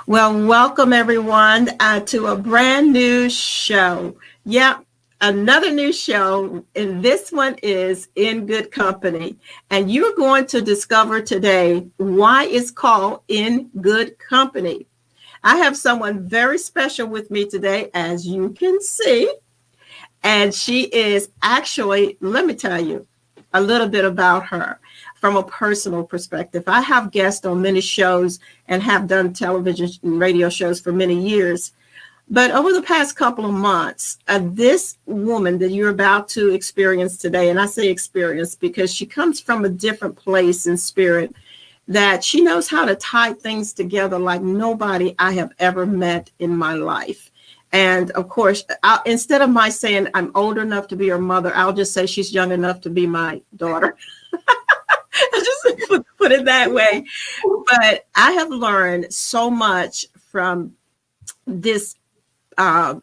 Well, welcome everyone to a brand new show. Yep, another new show, and this one is In Good Company. And you're going to discover today why it's called In Good Company. I have someone very special with me today, as you can see, and she is actually, let me tell you a little bit about her from a personal perspective. I have guests on many shows and have done television and radio shows for many years. But over the past couple of months, this woman that you're about to experience today, and I say experience because she comes from a different place in spirit, that she knows how to tie things together like nobody I have ever met in my life. And of course, instead of my saying I'm old enough to be her mother, I'll just say she's young enough to be my daughter. Just put it that way. But I have learned so much from this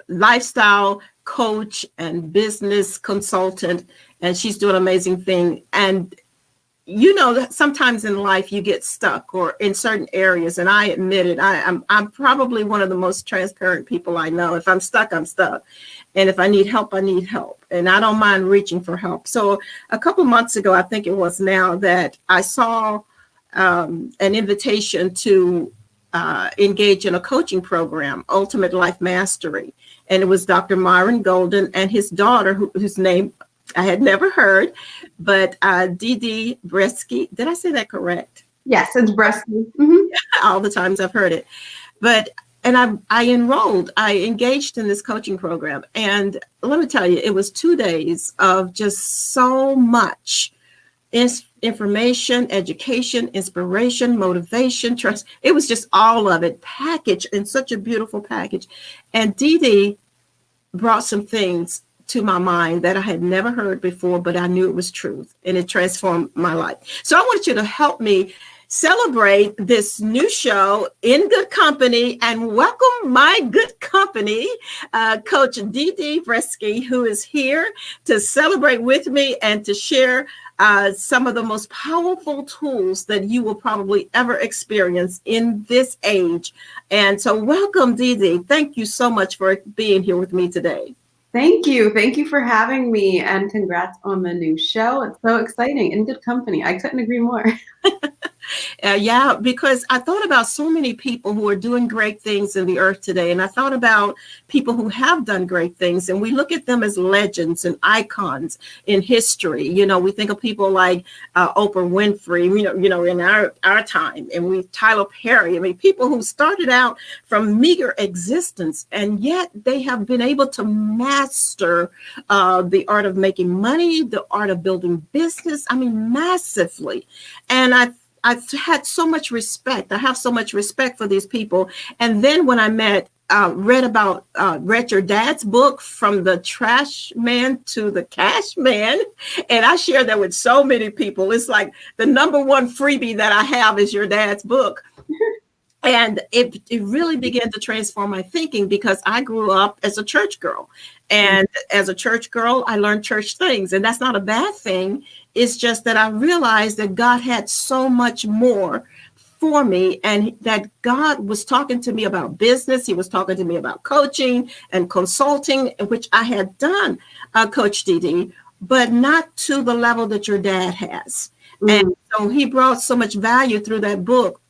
lifestyle coach and business consultant, and she's doing an amazing thing. And you know, sometimes in life you get stuck or in certain areas, and I admit it. I'm probably one of the most transparent people I know. If I'm stuck, I'm stuck, and if I need help, I need help, and I don't mind reaching for help. So a couple months ago, I think it was now, that I saw an invitation to engage in a coaching program, Ultimate Life Mastery, and it was Dr. Myron Golden and his daughter, whose name I had never heard, but Deedee Breski. Did I say that correct? Yes, it's Breski. Mm-hmm. All the times I've heard it. And I enrolled, I engaged in this coaching program. And let me tell you, it was 2 days of just so much information, education, inspiration, motivation, trust. It was just all of it packaged in such a beautiful package. And Deedee brought some things to my mind that I had never heard before, but I knew it was truth, and it transformed my life. So I want you to help me celebrate this new show, In Good Company, and welcome my good company, Coach Deedee Breski, who is here to celebrate with me and to share some of the most powerful tools that you will probably ever experience in this age. And so welcome, Deedee. Thank you so much for being here with me today. Thank you. Thank you for having me, and congrats on the new show. It's so exciting. In Good Company. I couldn't agree more. Yeah, because I thought about so many people who are doing great things in the earth today. And I thought about people who have done great things, and we look at them as legends and icons in history. You know, we think of people like Oprah Winfrey, in our time, and Tyler Perry. I mean, people who started out from meager existence, and yet they have been able to master the art of making money, the art of building business. I mean, massively. And I've had so much respect. I have so much respect for these people. And then when I read your dad's book, From the Trash Man to the Cash Man, and I share that with so many people. It's like the number one freebie that I have is your dad's book. And it really began to transform my thinking, because I grew up as a church girl. And as a church girl, I learned church things. And that's not a bad thing. It's just that I realized that God had so much more for me, and that God was talking to me about business. He was talking to me about coaching and consulting, which I had done, Coach Deedee, but not to the level that your dad has. And so he brought so much value through that book.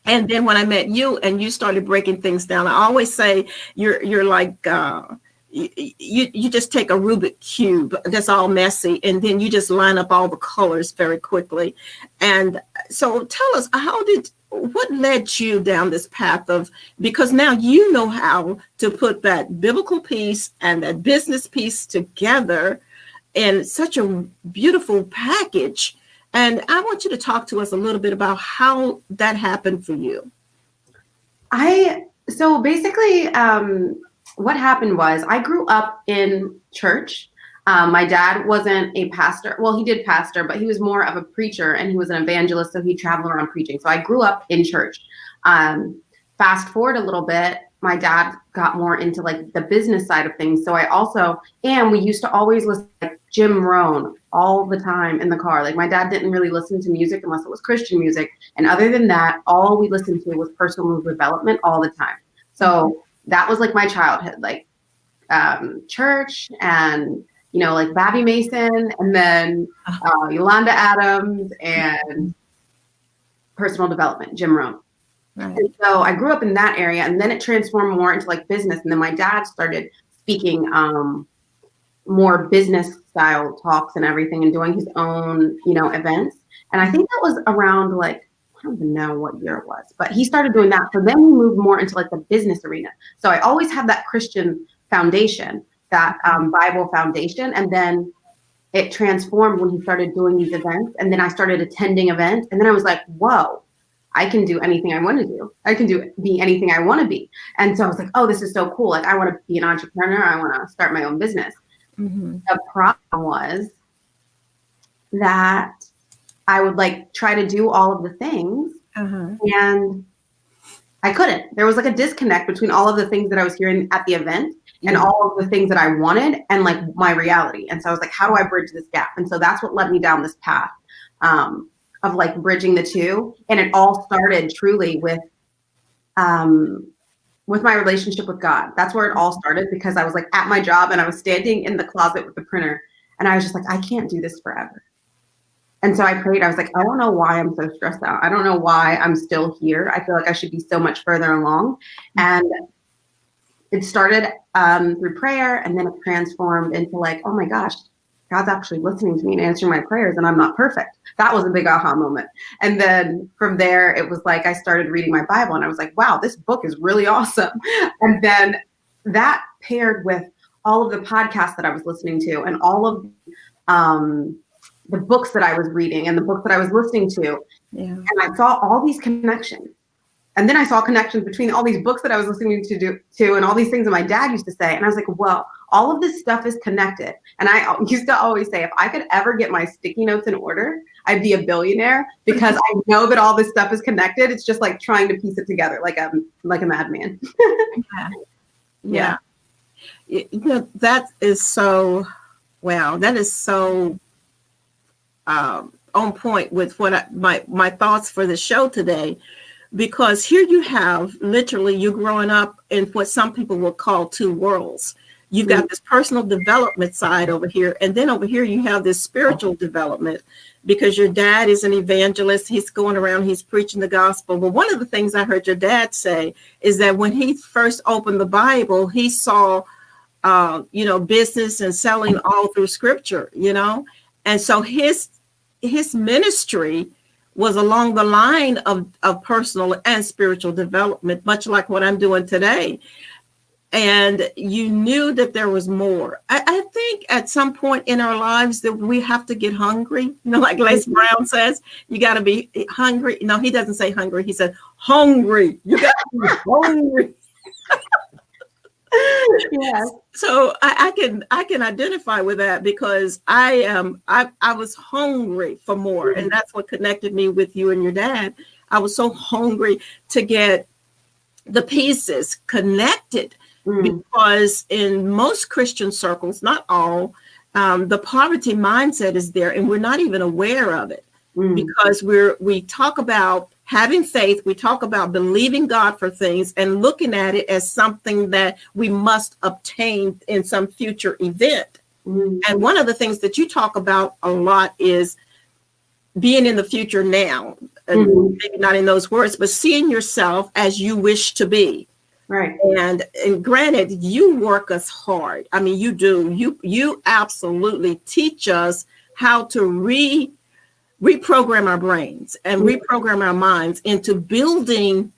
And then when I met you and you started breaking things down, I always say you're like, you just take a Rubik cube that's all messy, and then you just line up all the colors very quickly. And so tell us, what led you down this path because now you know how to put that biblical piece and that business piece together in such a beautiful package. And I want you to talk to us a little bit about how that happened for you. So basically, what happened was I grew up in church. My dad wasn't a pastor. Well, he did pastor, but he was more of a preacher, and he was an evangelist. So he traveled around preaching. So I grew up in church. Fast forward a little bit, my dad got more into like the business side of things. So we used to always listen to like Jim Rohn all the time in the car. Like my dad didn't really listen to music unless it was Christian music. And other than that, all we listened to was personal development all the time. So that was like my childhood, like church and, you know, like Babby Mason and then Yolanda Adams and personal development, Jim Rohn. Right. And so I grew up in that area, and then it transformed more into like business. And then my dad started speaking more business style talks and everything, and doing his own, you know, events. And I think that was around like, I don't even know what year it was, but he started doing that. So then we moved more into like the business arena. So I always had that Christian foundation, that Bible foundation, and then it transformed when he started doing these events. And then I started attending events, and then I was like, whoa. I can do anything I want to do. I can be anything I want to be. And so I was like, oh, this is so cool. Like I want to be an entrepreneur. I want to start my own business. Mm-hmm. The problem was that I would like try to do all of the things and I couldn't. There was like a disconnect between all of the things that I was hearing at the event and all of the things that I wanted and like my reality. And so I was like, how do I bridge this gap? And so that's what led me down this path. Of like bridging the two. And it all started truly with my relationship with God. That's where it all started, because I was like at my job and I was standing in the closet with the printer and I was just like, I can't do this forever. And so I prayed. I was like, I don't know why I'm so stressed out. I don't know why I'm still here. I feel like I should be so much further along. And it started through prayer, and then it transformed into like, oh my gosh, God's actually listening to me and answering my prayers, and I'm not perfect. That was a big aha moment. And then from there, it was like I started reading my Bible, and I was like, wow, this book is really awesome. And then that paired with all of the podcasts that I was listening to and all of the books that I was reading and the books that I was listening to. Yeah. And I saw all these connections. And then I saw connections between all these books that I was listening to and all these things that my dad used to say. And I was like, well, all of this stuff is connected. And I used to always say, if I could ever get my sticky notes in order, I'd be a billionaire, because I know that all this stuff is connected. It's just like trying to piece it together like a madman. Yeah. You know, that is so, wow. That is so on point with what my thoughts for the show today. Because here you have literally you growing up in what some people will call two worlds. You've got this personal development side over here. And then over here, you have this spiritual development, because your dad is an evangelist. He's going around, he's preaching the gospel. But one of the things I heard your dad say is that when he first opened the Bible, he saw, business and selling all through scripture, And so his ministry was along the line of personal and spiritual development, much like what I'm doing today. And you knew that there was more. I think at some point in our lives that we have to get hungry. Like Les Brown says, you got to be hungry. No, he doesn't say hungry. He said hungry. You got to be hungry. Yes. So I can identify with that, because I was hungry for more, and that's what connected me with you and your dad. I was so hungry to get the pieces connected, because in most Christian circles, not all, the poverty mindset is there, and we're not even aware of it, because we talk about having faith, we talk about believing God for things and looking at it as something that we must obtain in some future event. And one of the things that you talk about a lot is being in the future now, and maybe not in those words, but seeing yourself as you wish to be. Right. And granted, you work us hard. I mean, you do. You absolutely teach us how to reprogram our brains and reprogram our minds into building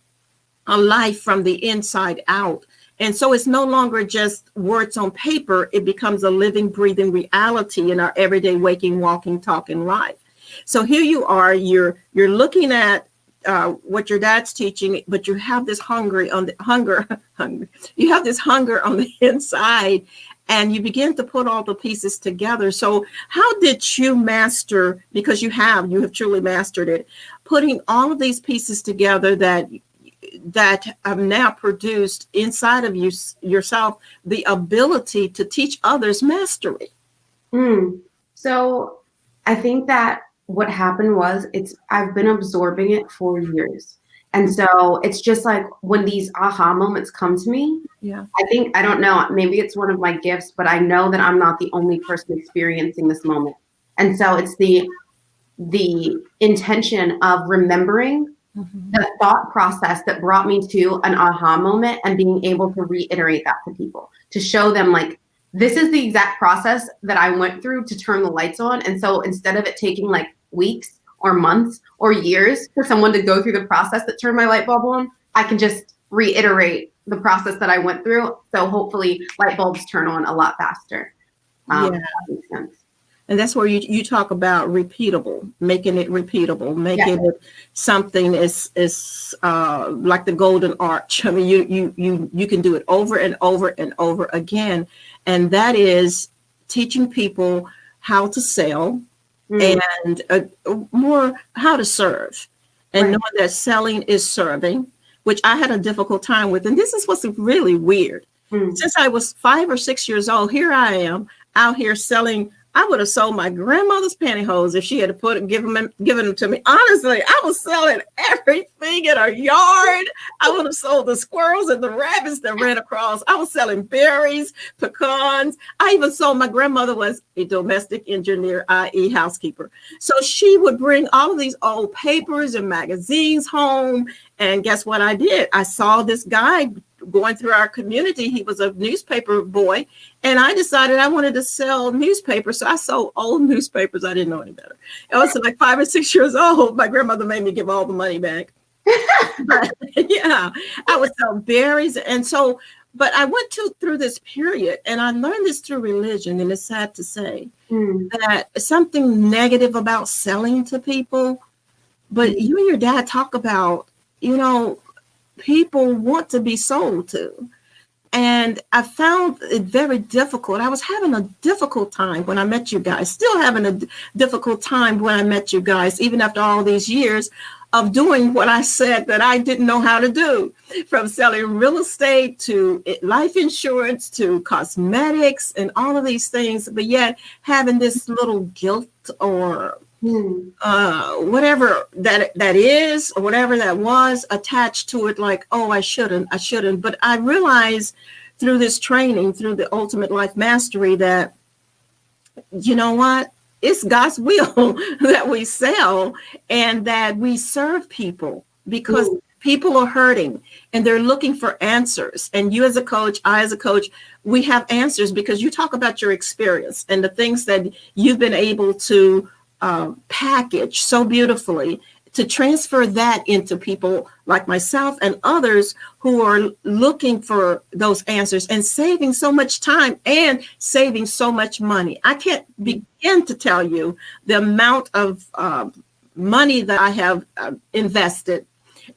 a life from the inside out. And so it's no longer just words on paper. It becomes a living, breathing reality in our everyday waking, walking, talking life. So here you are, you're looking at what your dad's teaching, but you have this hunger on the inside. And you begin to put all the pieces together. So how did you master, because you have truly mastered it, putting all of these pieces together that that have now produced inside of you yourself the ability to teach others mastery? So I think that what happened was I've been absorbing it for years. And so it's just like when these aha moments come to me, Yeah. I don't know, maybe it's one of my gifts, but I know that I'm not the only person experiencing this moment. And so it's the intention of remembering the thought process that brought me to an aha moment and being able to reiterate that to people, to show them like, this is the exact process that I went through to turn the lights on. And so instead of it taking like weeks or months or years for someone to go through the process that turned my light bulb on, I can just reiterate the process that I went through. So hopefully light bulbs turn on a lot faster. Yeah. That makes sense. And that's where you talk about repeatable, making it repeatable, making it something is like the golden arch. I mean, you can do it over and over and over again. And that is teaching people how to sell and more how to serve, and knowing that selling is serving, which I had a difficult time with. And this is what's really weird. Since I was 5 or 6 years old, here I am out here selling. I would have sold my grandmother's pantyhose if she had given them to me. Honestly, I was selling everything in our yard. I would have sold the squirrels and the rabbits that ran across. I was selling berries, pecans. I even sold, my grandmother was a domestic engineer, i.e. housekeeper. So she would bring all of these old papers and magazines home. And guess what I did? I saw this guy going through our community. He was a newspaper boy, and I decided I wanted to sell newspapers. So I sold old newspapers. I didn't know any better. I was like 5 or 6 years old. My grandmother made me give all the money back. But, yeah, I would sell berries. And so, but I went through this period, and I learned this through religion. And it's sad to say that something negative about selling to people. But you and your dad talk about, people want to be sold to. And I found it very difficult. I was having a difficult time when I met you guys, still having a difficult time when I met you guys, even after all these years of doing what I said that I didn't know how to do, from selling real estate to life insurance to cosmetics and all of these things, but yet having this little guilt or whatever that is, or whatever that was attached to it, like, oh, I shouldn't. But I realized through this training, through the Ultimate Life Mastery, that, you know what? It's God's will that we sell and that we serve people, because people are hurting and they're looking for answers. And you as a coach, I as a coach, we have answers because you talk about your experience and the things that you've been able to package so beautifully to transfer that into people like myself and others who are looking for those answers and saving so much time and saving so much money. I can't begin to tell you the amount of money that I have invested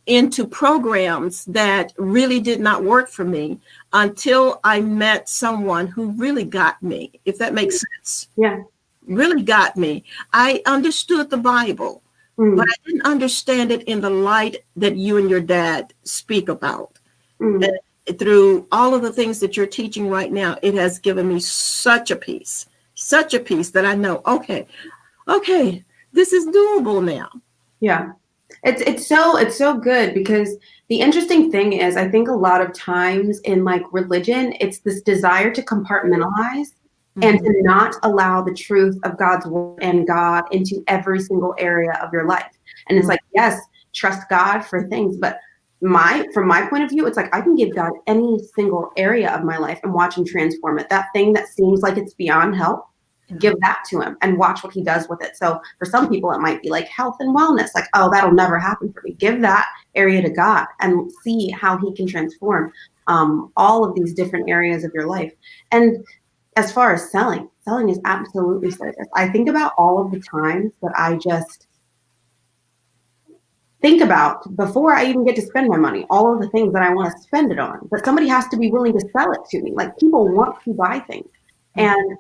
into programs that really did not work for me until I met someone who really got me, if that makes sense. Yeah. Really got me. I understood the Bible, but I didn't understand it in the light that you and your dad speak about. And through all of the things that you're teaching right now, it has given me such a peace that I know, okay, this is doable now. Yeah. It's so good, because the interesting thing is, I think a lot of times in like religion, it's this desire to compartmentalize and to not allow the truth of God's word and God into every single area of your life. And it's like, yes, trust God for things. But from my point of view, it's like, I can give God any single area of my life and watch him transform it. That thing that seems like it's beyond help, give that to him and watch what he does with it. So for some people, it might be like health and wellness. Like, oh, that'll never happen for me. Give that area to God and see how he can transform all of these different areas of your life. And as far as selling is absolutely service. I think about all of the times that I just think about before I even get to spend my money, all of the things that I want to spend it on, but somebody has to be willing to sell it to me. Like, people want to buy things. And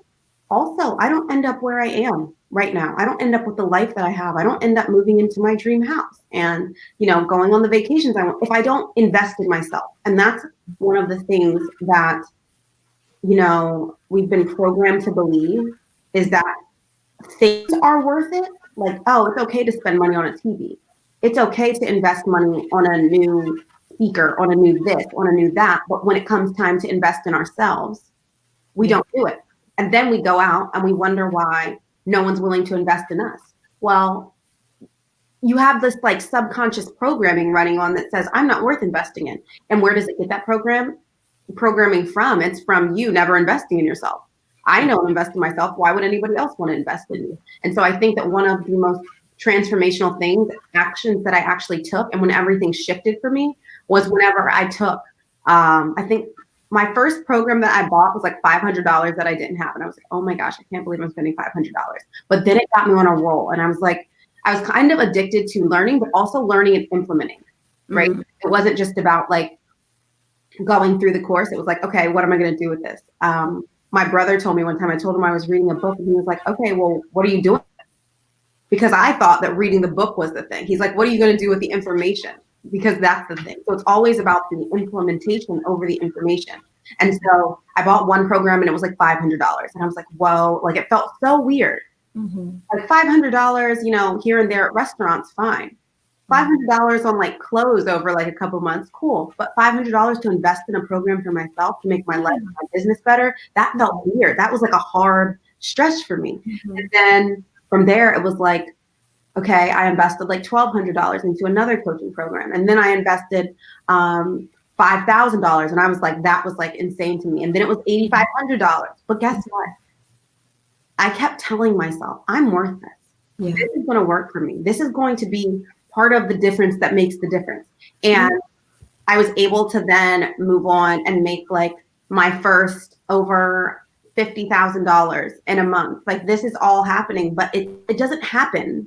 also, I don't end up where I am right now. I don't end up with the life that I have. I don't end up moving into my dream house and, going on the vacations I want if I don't invest in myself. And that's one of the things that, we've been programmed to believe is that things are worth it. Like, oh, it's okay to spend money on a TV. It's okay to invest money on a new speaker, on a new this, on a new that. But when it comes time to invest in ourselves, we don't do it. And then we go out and we wonder why no one's willing to invest in us. Well, you have this like subconscious programming running on that says, I'm not worth investing in. And where does it get that programming from? It's from you never investing in yourself. I don't invest in myself. Why would anybody else want to invest in me? And so I think that one of the most transformational things, actions that I actually took, and when everything shifted for me, was whenever I took, I think my first program that I bought was like $500 that I didn't have. And I was like, oh my gosh, I can't believe I'm spending $500. But then it got me on a roll. And I was like, I was kind of addicted to learning, but also learning and implementing, right? Mm-hmm. It wasn't just about like going through the course. It was like, okay, what am I going to do with this? My brother told me one time, I told him I was reading a book and he was like, okay, well, what are you doing? Because I thought that reading the book was the thing. He's like, what are you going to do with the information? Because that's the thing. So it's always about the implementation over the information. And so I bought one program and it was like $500. And I was like, whoa, like it felt so weird. Mm-hmm. Like $500, here and there at restaurants, fine. $500 on like clothes over like a couple months, cool. But $500 to invest in a program for myself to make my life, my business better, that felt weird. That was like a hard stretch for me. Mm-hmm. And then from there, it was like, okay, I invested like $1,200 into another coaching program. And then I invested $5,000. And I was like, that was like insane to me. And then it was $8,500. But guess what? I kept telling myself, I'm worth this. Yeah. This is going to work for me. This is going to be part of the difference that makes the difference. And I was able to then move on and make like my first over $50,000 in a month. Like this is all happening, but it doesn't happen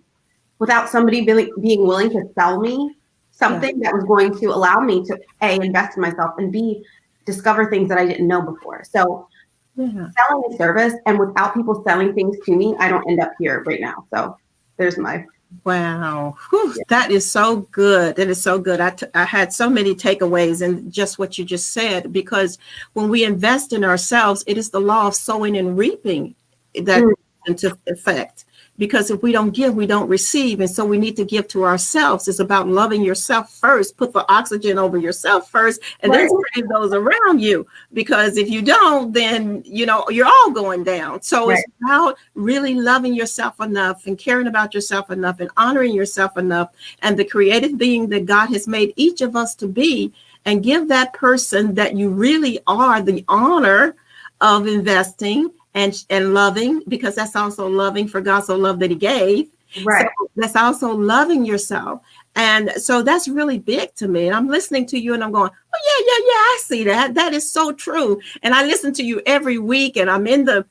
without somebody being willing to sell me something that was going to allow me to A, invest in myself, and B, discover things that I didn't know before. So selling a service, and without people selling things to me, I don't end up here right now. So there's my... Wow. Whew, that is so good. That is so good. I had so many takeaways in just what you just said, because when we invest in ourselves, it is the law of sowing and reaping that into effect. Because if we don't give, we don't receive. And so we need to give to ourselves. It's about loving yourself first. Put the oxygen over yourself first, and then save those around you. Because if you don't, then, you're all going down. So it's about really loving yourself enough and caring about yourself enough and honoring yourself enough and the creative being that God has made each of us to be, and give that person that you really are the honor of investing and loving, because that's also loving, for God so loved that he gave. Right. So that's also loving yourself. And so that's really big to me. And I'm listening to you and I'm going, oh, yeah, I see that. That is so true. And I listen to you every week, and I'm in the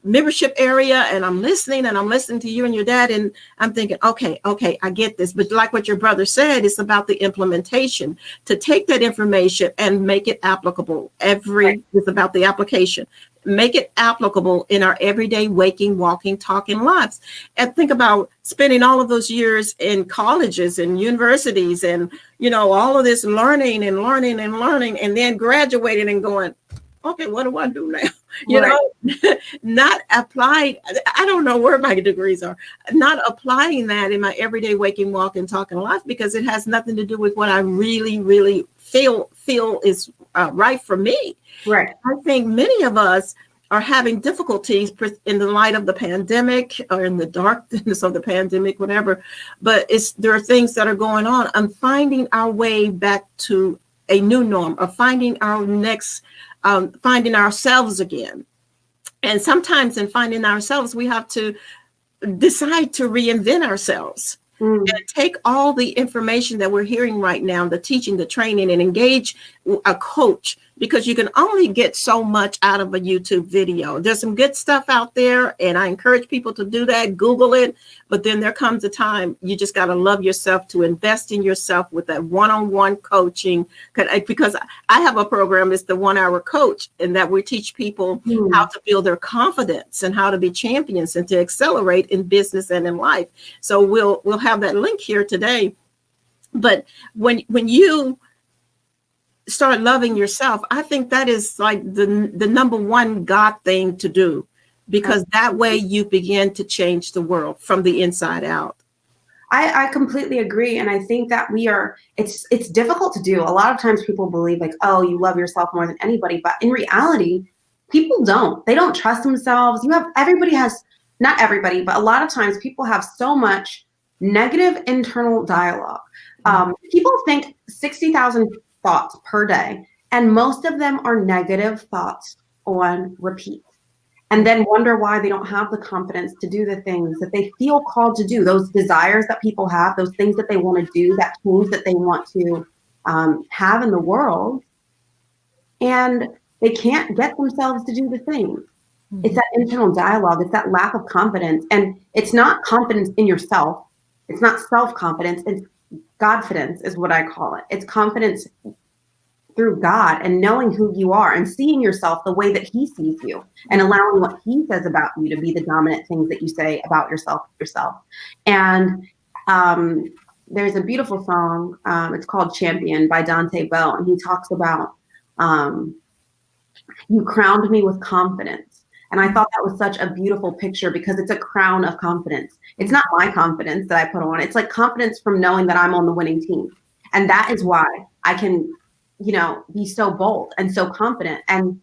membership area, and I'm listening to you and your dad, and I'm thinking, okay, I get this. But like what your brother said, it's about the implementation, to take that information and make it applicable. It's about the application. Make it applicable in our everyday waking, walking, talking lives. And think about spending all of those years in colleges and universities and, all of this learning, and then graduating and going, okay, what do I do now? Not applied. I don't know where my degrees are. Not applying that in my everyday waking, walking, talking life, because it has nothing to do with what I really, really feel is right for me. Right. I think many of us are having difficulties in the light of the pandemic, or in the darkness of the pandemic, whatever. But there are things that are going on. I'm finding our way back to a new norm, or finding our next. Finding ourselves again. And sometimes in finding ourselves, we have to decide to reinvent ourselves and take all the information that we're hearing right now, the teaching, the training, and engage a coach, because you can only get so much out of a YouTube video. There's some good stuff out there, and I encourage people to do that, Google it, but then there comes a time you just got to love yourself, to invest in yourself with that one-on-one coaching, because I have a program, it's the 1 Hour Coach, and that we teach people how to build their confidence and how to be champions and to accelerate in business and in life. So we'll have that link here today. But when you start loving yourself, I think that is like the number one God thing to do, because that way you begin to change the world from the inside out. I completely agree. And I think that it's difficult to do. A lot of times people believe like, oh, you love yourself more than anybody. But in reality, people don't. They don't trust themselves. Not everybody, but a lot of times people have so much negative internal dialogue. People think 60,000 thoughts per day, and most of them are negative thoughts on repeat, and then wonder why they don't have the confidence to do the things that they feel called to do, those desires that people have, those things that they want to do, that change that they want to have in the world, and they can't get themselves to do the things. It's that internal dialogue, it's that lack of confidence, and it's not confidence in yourself, it's not self-confidence, it's Godfidence is what I call it. It's confidence through God and knowing who you are and seeing yourself the way that he sees you and allowing what he says about you to be the dominant things that you say about yourself. And there's a beautiful song. It's called Champion by Dante Bell. And he talks about, you crowned me with confidence. And I thought that was such a beautiful picture, because it's a crown of confidence. It's not my confidence that I put on. It's like confidence from knowing that I'm on the winning team. And that is why I can, be so bold and so confident. And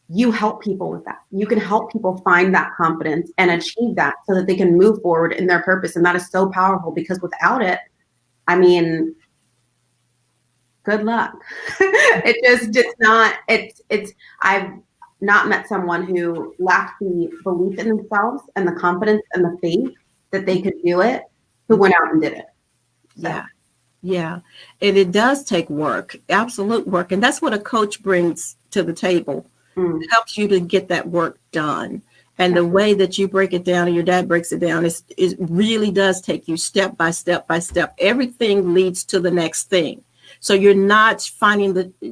you help people with that. You can help people find that confidence and achieve that so that they can move forward in their purpose. And that is so powerful, because without it, good luck. I've not met someone who lacked the belief in themselves and the confidence and the faith that they could do it, who went out and did it. So. Yeah. And it does take work, absolute work. And that's what a coach brings to the table. It helps you to get that work done. And the way that you break it down, and your dad breaks it down, it really does take you step by step by step. Everything leads to the next thing. So you're not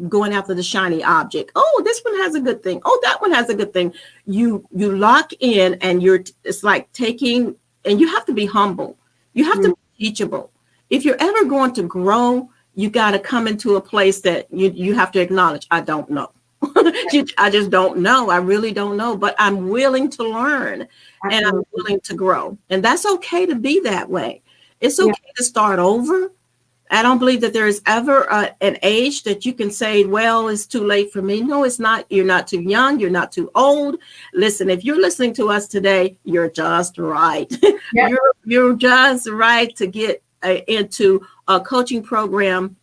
going after the shiny object. Oh, this one has a good thing. Oh, that one has a good thing. You lock in, and it's like taking, and you have to be humble. You have to be teachable. If you're ever going to grow, you got to come into a place that you have to acknowledge, I don't know. I just don't know. I really don't know, but I'm willing to learn. Absolutely. And I'm willing to grow. And that's okay to be that way. It's okay to start over. I don't believe that there is ever an age that you can say, well, it's too late for me. No, it's not. You're not too young. You're not too old. Listen, if you're listening to us today, you're just right. Yep. You're just right to get into a coaching program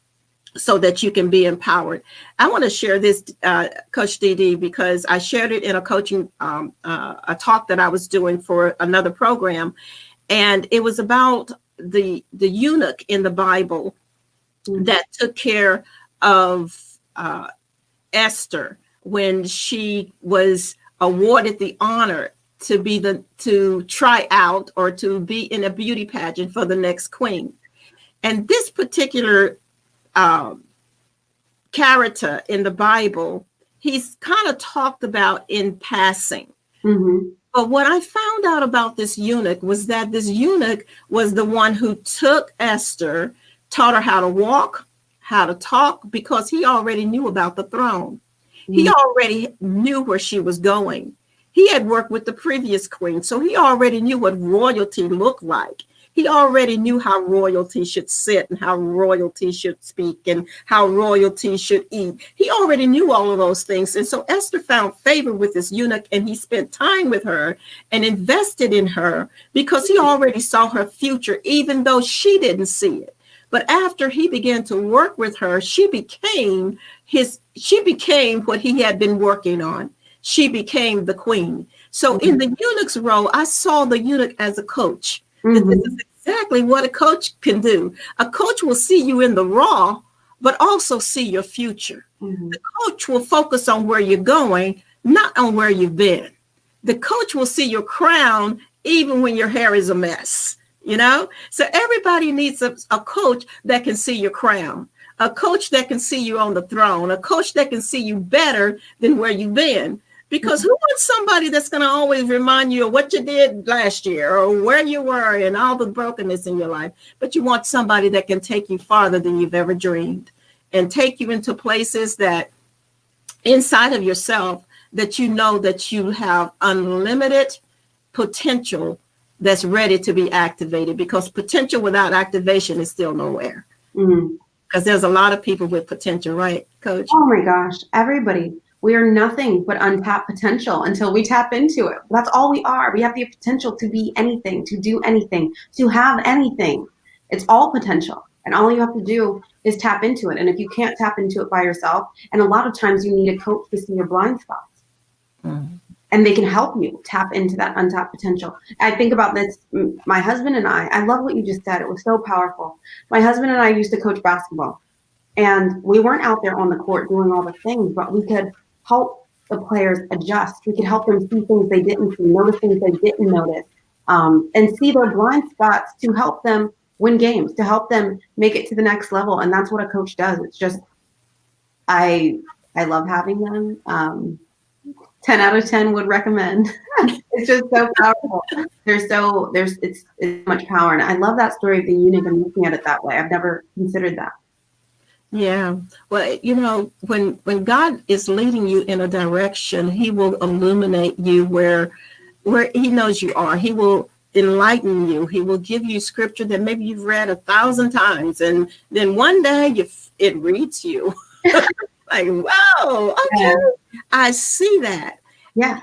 so that you can be empowered. I want to share this, Coach Deedee, because I shared it in a coaching, a talk that I was doing for another program. And it was about the eunuch in the Bible that took care of Esther when she was awarded the honor to try out or to be in a beauty pageant for the next queen. And this particular character in the Bible, he's kind of talked about in passing. Mm-hmm. But what I found out about this eunuch was that this eunuch was the one who took Esther, taught her how to walk, how to talk, because he already knew about the throne. Mm-hmm. He already knew where she was going. He had worked with the previous queen, so he already knew what royalty looked like. He already knew how royalty should sit and how royalty should speak and how royalty should eat. He already knew all of those things. And so Esther found favor with this eunuch, and he spent time with her and invested in her because he already saw her future, even though she didn't see it. But after he began to work with her, she became what he had been working on. She became the queen. So in the eunuch's role, I saw the eunuch as a coach. Mm-hmm. This is exactly what a coach can do. A coach will see you in the raw, but also see your future. Mm-hmm. The coach will focus on where you're going, not on where you've been. The coach will see your crown even when your hair is a mess, you know? So everybody needs a coach that can see your crown, a coach that can see you on the throne, a coach that can see you better than where you've been. Because who wants somebody that's going to always remind you of what you did last year or where you were and all the brokenness in your life? But you want somebody that can take you farther than you've ever dreamed and take you into places that inside of yourself that you know that you have unlimited potential that's ready to be activated, because potential without activation is still nowhere. Because there's a lot of people with potential, right, Coach? Oh my gosh, everybody. We are nothing but untapped potential until we tap into it. That's all we are. We have the potential to be anything, to do anything, to have anything. It's all potential. And all you have to do is tap into it. And if you can't tap into it by yourself, and a lot of times you need a coach to see your blind spots. And they can help you tap into that untapped potential. I think about this, my husband and I love what you just said. It was so powerful. My husband and I used to coach basketball. And we weren't out there on the court doing all the things, but we could help the players adjust. We could help them see things they didn't see, notice things they didn't notice, and see their blind spots to help them win games, to help them make it to the next level. And that's what a coach does. It's just, I love having them. 10 out of 10 would recommend. It's just so powerful. It's much power. And I love that story of the eunuch and looking at it that way. I've never considered that. Yeah. Well, you know, when God is leading you in a direction, he will illuminate you where he knows you are. He will enlighten you. He will give you scripture that maybe you've read 1,000 times. And then one day it reads you. Like, wow, okay, yeah. I see that. Yes.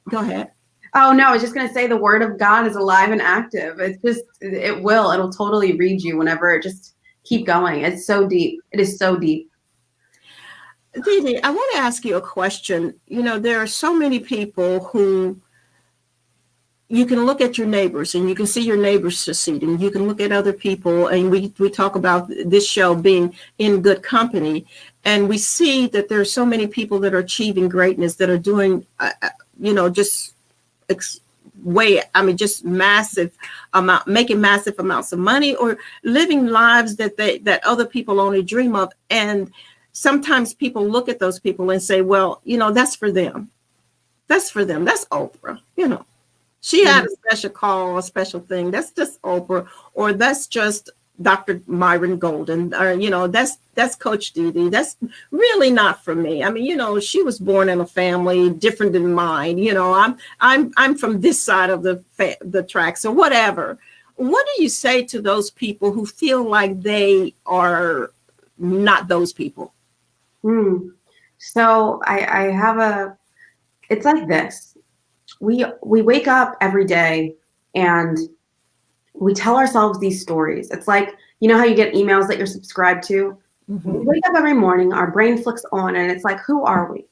Go ahead. Oh, no, I was just going to say the word of God is alive and active. It's just, it'll totally read you whenever just keep going. It's so deep. It is so deep. Deedee, I want to ask you a question. You know, there are so many people who you can look at your neighbors and you can see your neighbors succeeding. You can look at other people, and we talk about this show being in good company. And we see that there are so many people that are achieving greatness, that are doing, just massive amount, making massive amounts of money, or living lives that other people only dream of. And sometimes people look at those people and say, well, that's for them. That's for them. That's Oprah, She had a special call, a special thing. That's just Oprah, or that's just Dr. Myron Golden, or that's Coach Deedee. That's really not for me. I mean, she was born in a family different than mine. I'm from this side of the tracks or whatever. What do you say to those people who feel like they are not those people? So I have it's like this. We wake up every day and we tell ourselves these stories. It's like, how you get emails that you're subscribed to? Mm-hmm. We wake up every morning, our brain flicks on, and it's like, who are we?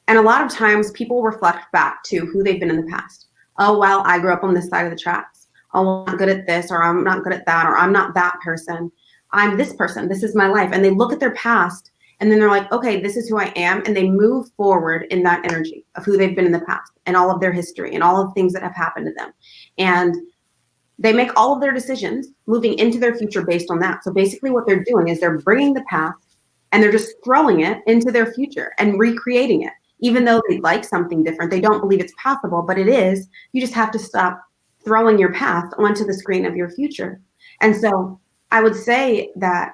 And a lot of times people reflect back to who they've been in the past. Oh, well, I grew up on this side of the tracks. Oh, well, I'm not good at this, or I'm not good at that, or I'm not that person. I'm this person. This is my life. And they look at their past, and then they're like, okay, this is who I am. And they move forward in that energy of who they've been in the past and all of their history and all of the things that have happened to them. And they make all of their decisions moving into their future based on that. So basically what they're doing is they're bringing the past and they're just throwing it into their future and recreating it. Even though they like something different, they don't believe it's possible, but it is. You just have to stop throwing your past onto the screen of your future. And so I would say that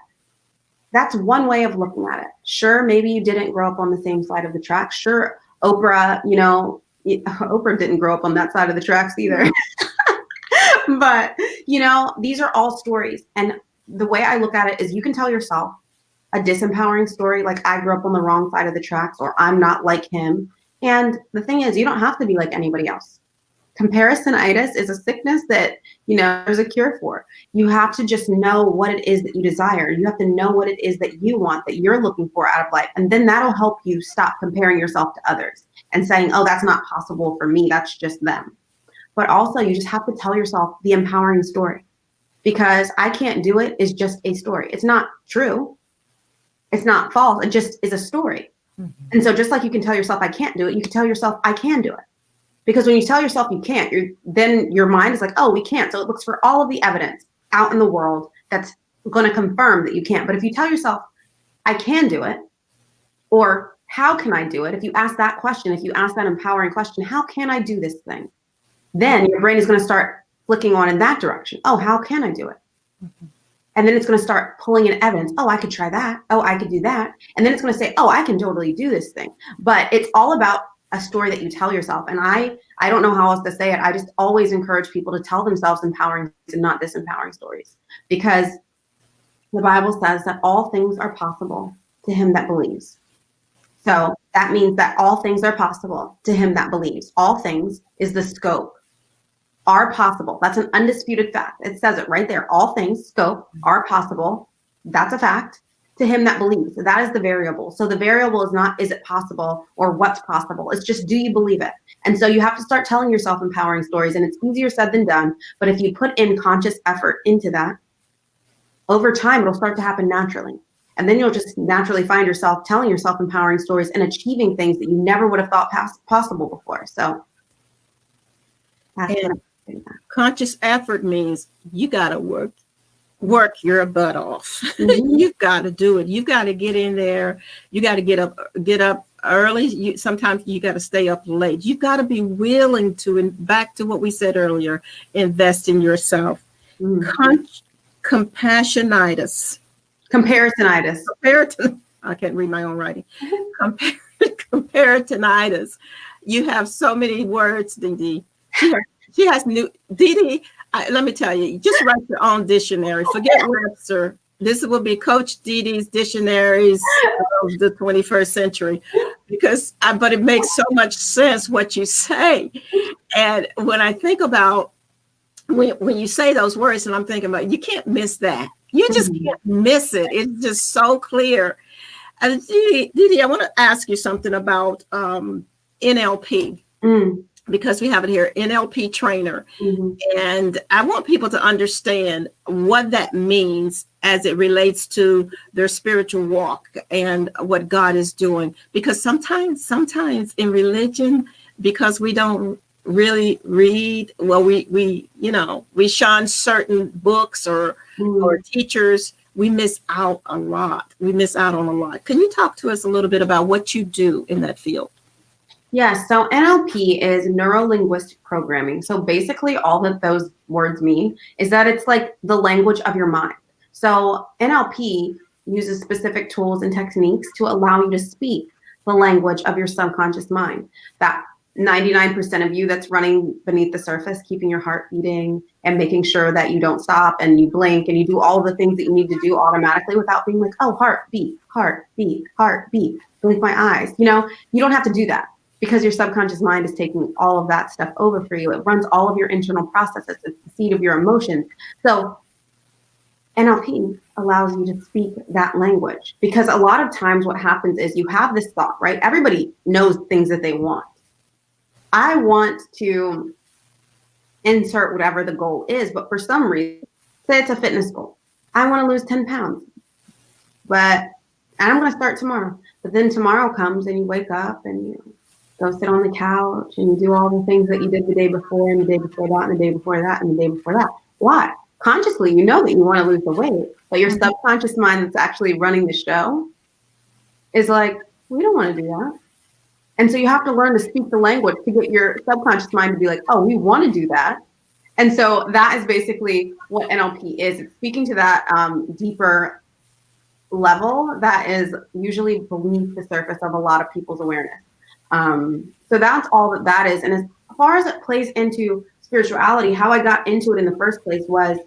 that's one way of looking at it. Sure, maybe you didn't grow up on the same side of the tracks. Sure, Oprah, Oprah didn't grow up on that side of the tracks either. But, these are all stories. And the way I look at it is you can tell yourself a disempowering story, like I grew up on the wrong side of the tracks, or I'm not like him. And the thing is, you don't have to be like anybody else. Comparisonitis is a sickness that, there's a cure for. You have to just know what it is that you desire. You have to know what it is that you want, that you're looking for out of life. And then that'll help you stop comparing yourself to others and saying, oh, that's not possible for me. That's just them. But also you just have to tell yourself the empowering story, because I can't do it is just a story. It's not true. It's not false. It just is a story. Mhm. And so just like you can tell yourself, I can't do it, you can tell yourself, I can do it. Because when you tell yourself you can't, then your mind is like, oh, we can't. So it looks for all of the evidence out in the world that's going to confirm that you can't. But if you tell yourself, I can do it, or how can I do it? If you ask that question, if you ask that empowering question, how can I do this thing? Then your brain is going to start flicking on in that direction. Oh, how can I do it? Mhm. And then it's going to start pulling in evidence. Oh, I could try that. Oh, I could do that. And then it's going to say, oh, I can totally do this thing. But it's all about a story that you tell yourself. And I don't know how else to say it. I just always encourage people to tell themselves empowering and not disempowering stories, because the Bible says that all things are possible to him that believes. So that means that all things are possible to him that believes. All things is the scope. Are possible. That's an undisputed fact. It says it right there. All things, scope, are possible. That's a fact to him that believes. That is the variable. So the variable is not, is it possible or what's possible? It's just, do you believe it? And so you have to start telling yourself empowering stories, and it's easier said than done. But if you put in conscious effort into that, over time, it'll start to happen naturally. And then you'll just naturally find yourself telling yourself empowering stories and achieving things that you never would have thought possible before. So that's what I'm saying. Conscious effort means you got to work your butt off. Mhm. You've got to do it. You've got to get in there. You got to get up early. Sometimes you got to stay up late. You've got to be willing to, and back to what we said earlier, invest in yourself. Comparisonitis. I can't read my own writing. Comparisonitis. You have so many words, Deedee. She has new Deedee. Let me tell you, just write your own dictionary. Forget Webster. This will be Coach Deedee's dictionaries of the 21st century, but it makes so much sense what you say. And when I think about when you say those words, and I'm thinking about, you can't miss that. You just can't miss it. It's just so clear. And Deedee, I want to ask you something about NLP. Because we have it here, NLP trainer. And I want people to understand what that means as it relates to their spiritual walk and what God is doing. Because sometimes in religion, because we don't really read, well, we shun certain books or teachers, we miss out a lot. We miss out on a lot. Can you talk to us a little bit about what you do in that field? Yes, so NLP is neuro-linguistic programming. So basically all that those words mean is that it's like the language of your mind. So NLP uses specific tools and techniques to allow you to speak the language of your subconscious mind. That 99% of you that's running beneath the surface, keeping your heart beating and making sure that you don't stop and you blink and you do all the things that you need to do automatically without being like, oh, heart beat, blink my eyes. You don't have to do that, because your subconscious mind is taking all of that stuff over for you. It runs all of your internal processes. It's the seat of your emotions. So NLP allows you to speak that language, because a lot of times what happens is you have this thought, right? Everybody knows things that they want. I want to insert whatever the goal is, but for some reason, say it's a fitness goal. I want to lose 10 pounds, and I'm going to start tomorrow. But then tomorrow comes and you wake up and you go sit on the couch and you do all the things that you did the day before and the day before that and the day before that and the day before that. Why? Consciously, you know that you want to lose the weight, but your subconscious mind that's actually running the show is like, we don't want to do that. And so you have to learn to speak the language to get your subconscious mind to be like, oh, we want to do that. And so that is basically what NLP is. It's speaking to that deeper level that is usually beneath the surface of a lot of people's awareness. So that's all that is. And as far as it plays into spirituality, how I got into it in the first place was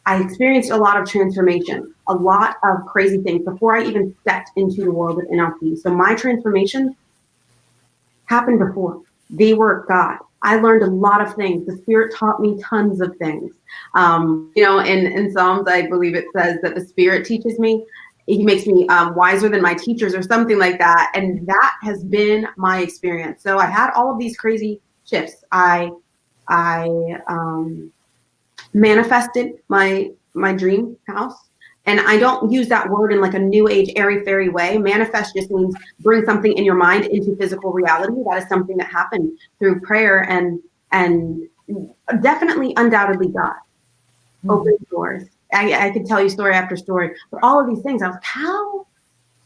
I experienced a lot of transformation, a lot of crazy things before I even stepped into the world of NLP. So my transformation happened before. They were God. I learned a lot of things. The Spirit taught me tons of things. In Psalms, I believe it says that the Spirit teaches me. He makes me wiser than my teachers or something like that. And that has been my experience. So I had all of these crazy shifts. I manifested my dream house. And I don't use that word in like a new age, airy fairy way. Manifest just means bring something in your mind into physical reality. That is something that happened through prayer and definitely, undoubtedly God. Open doors. I could tell you story after story, but all of these things, I was like, how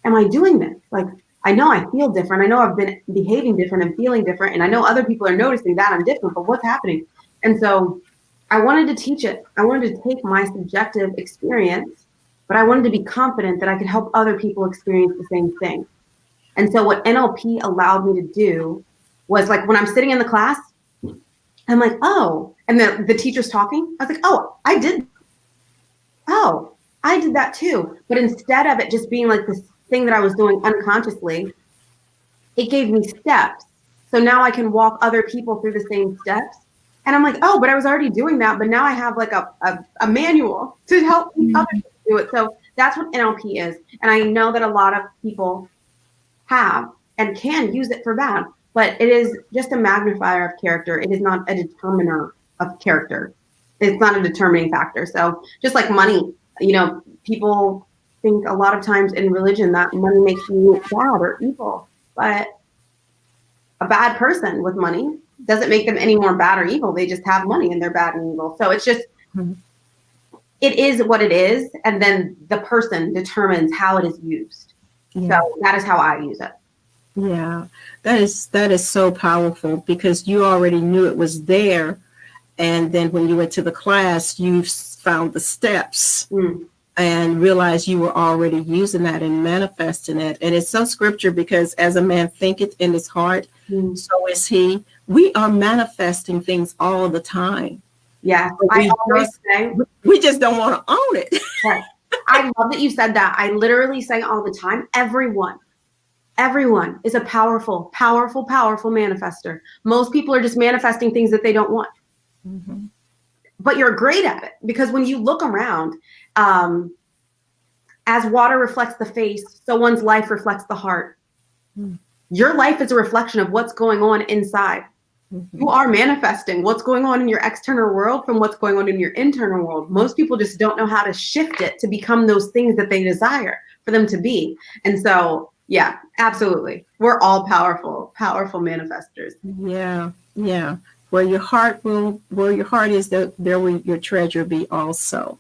am I doing this? Like, I know I feel different. I know I've been behaving different and feeling different. And I know other people are noticing that I'm different, but what's happening? And so I wanted to teach it. I wanted to take my subjective experience, but I wanted to be confident that I could help other people experience the same thing. And so what NLP allowed me to do was, like, when I'm sitting in the class, I'm like, oh, and the teacher's talking. I was like, oh, I did that too. But instead of it just being like this thing that I was doing unconsciously, it gave me steps. So now I can walk other people through the same steps. And I'm like, oh, but I was already doing that. But now I have like a manual to help other people do it. So that's what NLP is. And I know that a lot of people have and can use it for bad, but it is just a magnifier of character. It is not a determiner of character. It's not a determining factor. So just like money, people think a lot of times in religion that money makes you bad or evil, but a bad person with money doesn't make them any more bad or evil. They just have money and they're bad and evil. So it's just, it is what it is. And then the person determines how it is used. Yeah. So that is how I use it. Yeah, that is so powerful, because you already knew it was there. And then when you went to the class, you found the steps and realized you were already using that and manifesting it. And it's so scripture, because as a man thinketh in his heart, so is he. We are manifesting things all the time. Yeah, I always say we just don't want to own it. Right. I love that you said that. I literally say all the time, everyone is a powerful, powerful, powerful manifester. Most people are just manifesting things that they don't want. But you're great at it, because when you look around, as water reflects the face, so one's life reflects the heart. Your life is a reflection of what's going on inside. You are manifesting what's going on in your external world from what's going on in your internal world. Most people just don't know how to shift it to become those things that they desire for them to be. And so, yeah, absolutely. We're all powerful, powerful manifestors. Yeah. Yeah. Where your heart is, there will your treasure be also.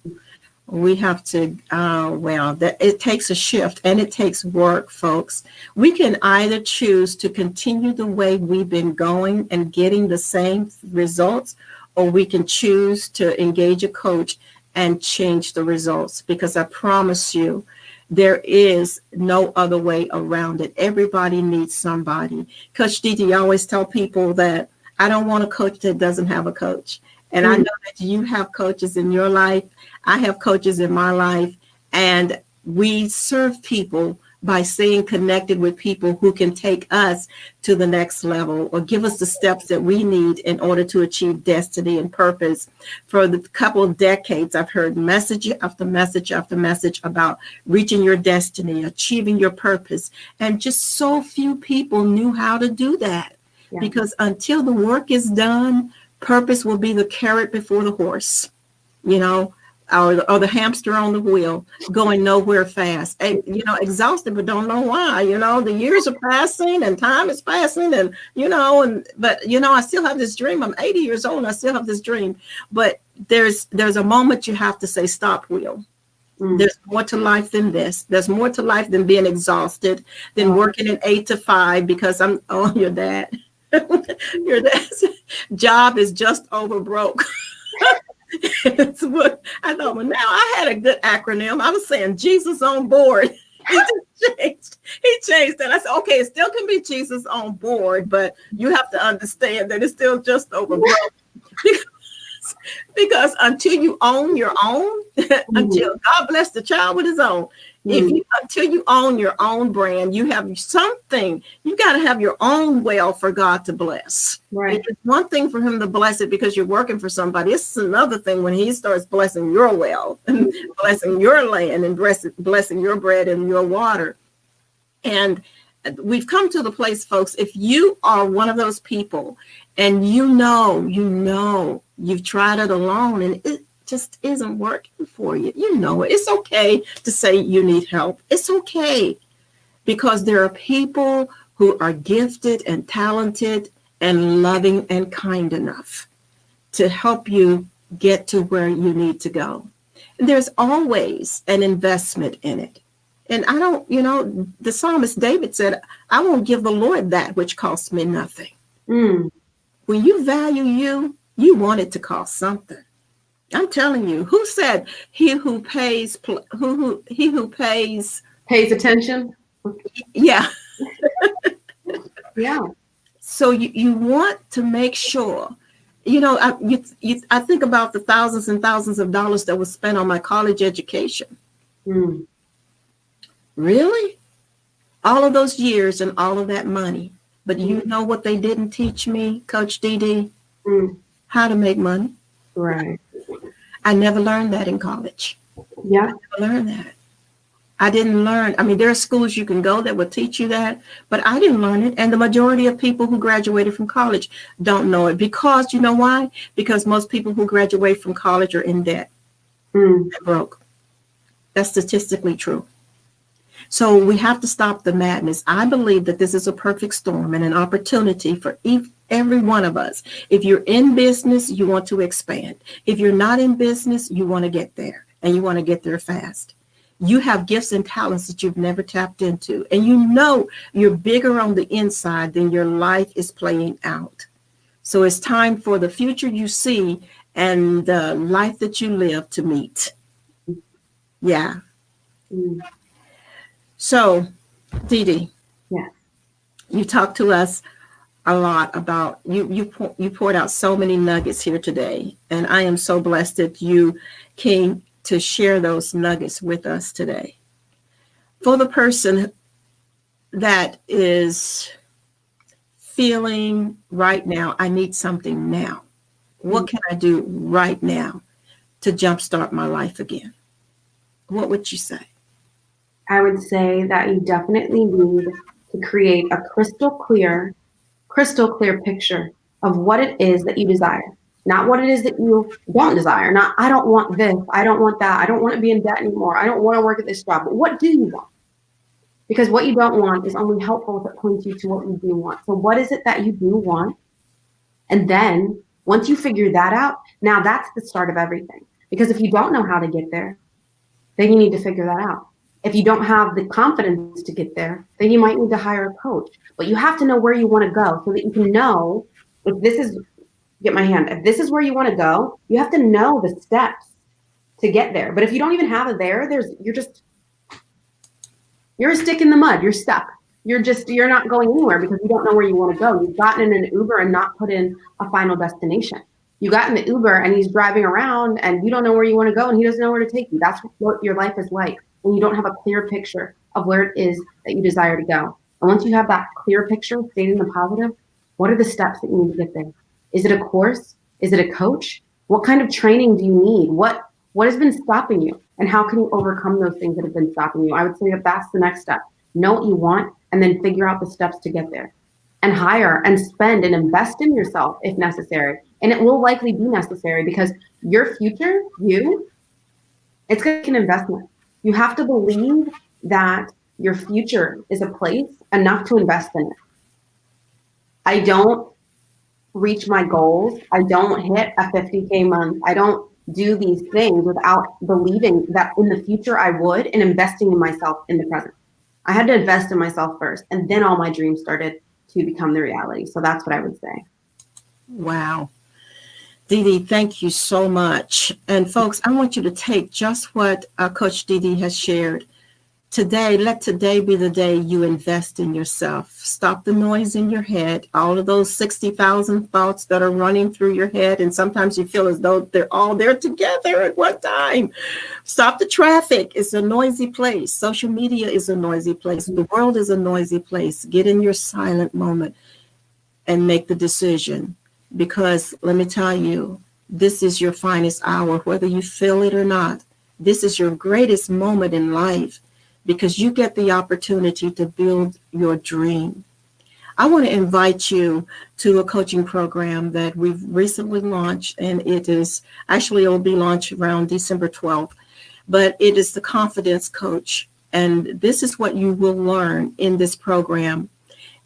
We have to, it takes a shift, and it takes work, folks. We can either choose to continue the way we've been going and getting the same results, or we can choose to engage a coach and change the results, because I promise you, there is no other way around it. Everybody needs somebody. Coach Deedee, I always tell people that I don't want a coach that doesn't have a coach. And I know that you have coaches in your life. I have coaches in my life, and we serve people by staying connected with people who can take us to the next level, or give us the steps that we need in order to achieve destiny and purpose. For the couple of decades, I've heard message after message after message about reaching your destiny, achieving your purpose. And just so few people knew how to do that. Yeah. Because until the work is done, purpose will be the carrot before the horse, or the hamster on the wheel, going nowhere fast, and, exhausted, but don't know why. The years are passing and time is passing, and but I still have this dream. I'm 80 years old and I still have this dream. But there's a moment you have to say, stop, wheel. There's more to life than this. There's more to life than being exhausted, than working an 8 to 5 because your dad. Your dad's job is just over broke. It's what I thought. Well, now I had a good acronym. I was saying Jesus on board. He changed that. I said, okay, it still can be Jesus on board, but you have to understand that it's still just over broke. Because until you own your own, until God bless the child with his own, until you own your own brand, you have something. You got to have your own well for God to bless. Right. It's one thing for him to bless it because you're working for somebody. It's another thing when he starts blessing your well and blessing your land and blessing your bread and your water. And we've come to the place, folks, if you are one of those people and you've tried it alone and just isn't working for you. You know it. It's okay to say you need help. It's okay, because there are people who are gifted and talented and loving and kind enough to help you get to where you need to go. There's always an investment in it. And I don't, the psalmist David said, I won't give the Lord that which costs me nothing. Mm. When you value you want it to cost something. I'm telling you, who said he who pays Attention? Yeah. Yeah. So you want to make sure, I think about the thousands and thousands of dollars that was spent on my college education. Mm. Really? All of those years and all of that money. But you know what they didn't teach me, Coach Deedee? Mm. How to make money. Right. I never learned that in college. Yeah. I never learned that. I didn't learn. I mean, there are schools you can go that will teach you that, but I didn't learn it. And the majority of people who graduated from college don't know it, because you know why? Because most people who graduate from college are in debt. Mm. They're broke. That's statistically true. So we have to stop the madness. I believe that this is a perfect storm and an opportunity for every one of us. If you're in business, you want to expand. If you're not in business, you want to get there, and you want to get there fast. You have gifts and talents that you've never tapped into, and you're bigger on the inside than your life is playing out. So it's time for the future you see and the life that you live to meet. Yeah. Mm. So, Deedee, yeah, you talked to us a lot about you poured out so many nuggets here today, and I am so blessed that you came to share those nuggets with us today. For the person that is feeling right now, I need something now. What can I do right now to jumpstart my life again? What would you say? I would say that you definitely need to create a crystal clear picture of what it is that you desire. Not what it is that you don't desire. Not, I don't want this. I don't want that. I don't want to be in debt anymore. I don't want to work at this job. But what do you want? Because what you don't want is only helpful if it points you to what you do want. So what is it that you do want? And then once you figure that out, now that's the start of everything. Because if you don't know how to get there, then you need to figure that out. If you don't have the confidence to get there, then you might need to hire a coach. But you have to know where you want to go so that you can know if this is, if this is where you want to go, you have to know the steps to get there. But if you don't even have it there, you're a stick in the mud. You're stuck. You're not going anywhere because you don't know where you want to go. You've gotten in an Uber and not put in a final destination. You got in the Uber and he's driving around and you don't know where you want to go and he doesn't know where to take you. That's what your life is like when you don't have a clear picture of where it is that you desire to go. And once you have that clear picture, stating the positive, what are the steps that you need to get there? Is it a course? Is it a coach? What kind of training do you need? What has been stopping you? And how can you overcome those things that have been stopping you? I would say that that's the next step. Know what you want and then figure out the steps to get there. And hire and spend and invest in yourself if necessary. And it will likely be necessary because your future, it's going to take an investment. You have to believe that your future is a place enough to invest in it. I don't reach my goals. I don't hit a 50K month. I don't do these things without believing that in the future I would and investing in myself in the present. I had to invest in myself first, and then all my dreams started to become the reality. So that's what I would say. Wow. Deedee, thank you so much. And folks, I want you to take just what Coach Deedee has shared. Today, let today be the day you invest in yourself. Stop the noise in your head, all of those 60,000 thoughts that are running through your head. And sometimes you feel as though they're all there together at one time. Stop the traffic. It's a noisy place. Social media is a noisy place. The world is a noisy place. Get in your silent moment and make the decision. Because let me tell you, this is your finest hour, whether you feel it or not. This is your greatest moment in life because you get the opportunity to build your dream. I want to invite you to a coaching program that we've recently launched, and it will be launched around December 12th, but it is the Confidence Coach. And this is what you will learn in this program.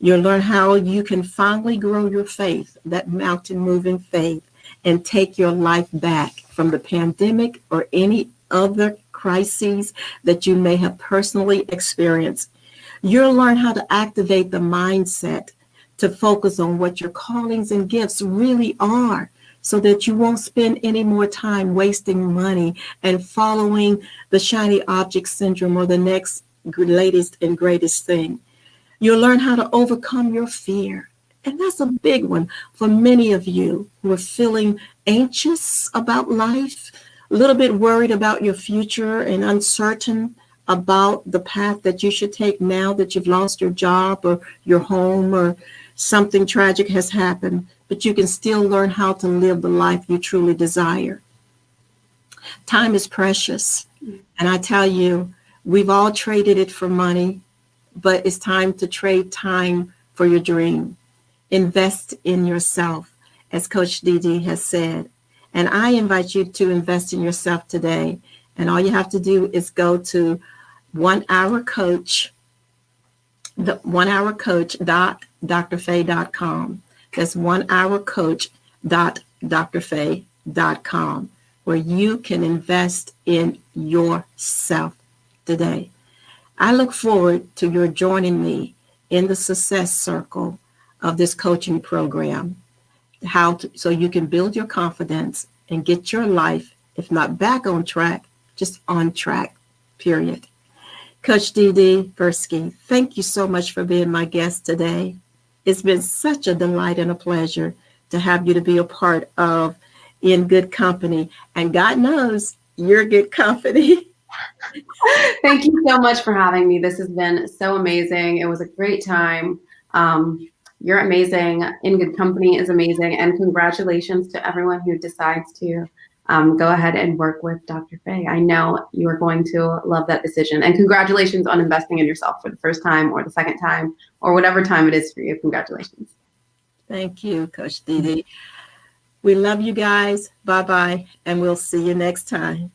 You'll learn how you can finally grow your faith, that mountain moving faith, and take your life back from the pandemic or any other crises that you may have personally experienced. You'll learn how to activate the mindset to focus on what your callings and gifts really are, so that you won't spend any more time wasting money and following the shiny object syndrome or the next latest and greatest thing. You'll learn how to overcome your fear. And that's a big one for many of you who are feeling anxious about life, a little bit worried about your future and uncertain about the path that you should take now that you've lost your job or your home or something tragic has happened, but you can still learn how to live the life you truly desire. Time is precious. And I tell you, we've all traded it for money, but it's time to trade time for your dream. Invest in yourself, as Coach Deedee has said. And I invite you to invest in yourself today. And all you have to do is go to 1 Hour Coach, the 1hourcoach.drfaye.com. That's 1hourcoach.drfaye.com, where you can invest in yourself today. I look forward to your joining me in the success circle of this coaching program, so you can build your confidence and get your life, if not back on track, just on track, period. Coach Deedee Breski, thank you so much for being my guest today. It's been such a delight and a pleasure to have you to be a part of In Good Company. And God knows you're good company. Thank you so much for having me. This has been so amazing. It was a great time. You're amazing. In Good Company is amazing. And congratulations to everyone who decides to go ahead and work with Dr. Faye. I know you are going to love that decision. And congratulations on investing in yourself for the first time or the second time or whatever time it is for you. Congratulations. Thank you, Coach Deedee. We love you guys. Bye-bye. And we'll see you next time.